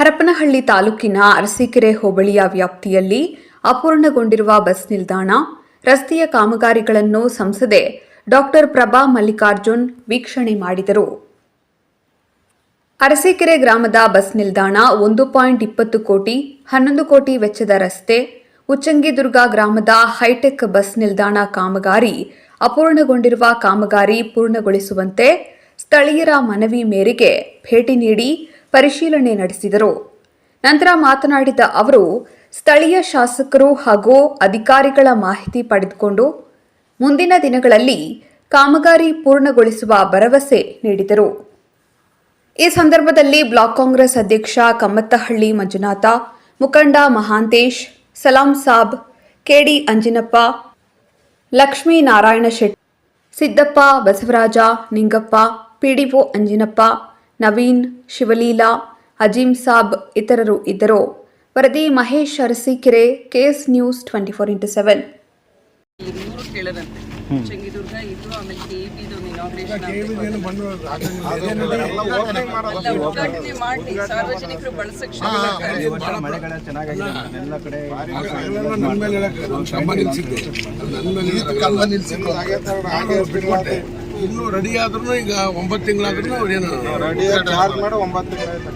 ಹರಪನಹಳ್ಳಿ ತಾಲೂಕಿನ ಅರಸೀಕೆರೆ ಹೋಬಳಿಯ ವ್ಯಾಪ್ತಿಯಲ್ಲಿ ಅಪೂರ್ಣಗೊಂಡಿರುವ ಬಸ್ ನಿಲ್ದಾಣ, ರಸ್ತೆಯ ಕಾಮಗಾರಿಗಳನ್ನು ಸಂಸದೆ ಡಾಕ್ಟರ್ ಪ್ರಭಾ ಮಲ್ಲಿಕಾರ್ಜುನ್ ವೀಕ್ಷಣೆ ಮಾಡಿದರು. ಅರಸೀಕೆರೆ ಗ್ರಾಮದ ಬಸ್ ನಿಲ್ದಾಣ 1.20 ಕೋಟಿ 11 ಕೋಟಿ ವೆಚ್ಚದ ರಸ್ತೆ, ಉಚ್ಚಂಗಿದುರ್ಗ ಗ್ರಾಮದ ಹೈಟೆಕ್ ಬಸ್ ನಿಲ್ದಾಣ ಕಾಮಗಾರಿ ಅಪೂರ್ಣಗೊಂಡಿರುವ ಕಾಮಗಾರಿ ಪೂರ್ಣಗೊಳಿಸುವಂತೆ ಸ್ಥಳೀಯರ ಮನವಿ ಮೇರೆಗೆ ಭೇಟಿ ನೀಡಿ ಪರಿಶೀಲನೆ ನಡೆಸಿದರು. ನಂತರ ಮಾತನಾಡಿದ ಅವರು, ಸ್ಥಳೀಯ ಶಾಸಕರು ಹಾಗೂ ಅಧಿಕಾರಿಗಳ ಮಾಹಿತಿ ಪಡೆದುಕೊಂಡು ಮುಂದಿನ ದಿನಗಳಲ್ಲಿ ಕಾಮಗಾರಿ ಪೂರ್ಣಗೊಳಿಸುವ ಭರವಸೆ ನೀಡಿದರು. ಈ ಸಂದರ್ಭದಲ್ಲಿ ಬ್ಲಾಕ್ ಕಾಂಗ್ರೆಸ್ ಅಧ್ಯಕ್ಷ ಕಮ್ಮತ್ತಹಳ್ಳಿ ಮಂಜುನಾಥ, ಮುಖಂಡ ಮಹಾಂತೇಶ್, ಸಲಾಂ ಸಾಬ್, ಕೆಡಿ ಅಂಜಿನಪ್ಪ, ಲಕ್ಷ್ಮೀನಾರಾಯಣ ಶೆಟ್ಟಿ, ಸಿದ್ದಪ್ಪ, ಬಸವರಾಜ, ನಿಂಗಪ್ಪ, ಪಿಡಿಒ ಅಂಜಿನಪ್ಪ, ನವೀನ್, ಶಿವಲೀಲಾ, ಅಜೀಂ ಸಾಬ್ ಇತರರು ಇದ್ದರು. ವರದಿ Mahesh, Arsikere, KS news 24x7. Changidurga ಇದ್ದು ಆಮೇಲೆ KEBದು ಇನಾಗ್ರೇಷನ್ ಉದ್ಘಾಟನೆ ಮಾಡಿ ಸಾರ್ವಜನಿಕರು ಬಳಸಕ್ಕೆ ಇನ್ನು ರೆಡಿ ಆದ್ರೂ ಈಗ 9 ತಿಂಗಳಾದ್ರೂ ಅವ್ರೇನು ಚಾರ್ಜ್ ಮಾಡಿ 9 ತಿಂಗಳಾಯ್ತು.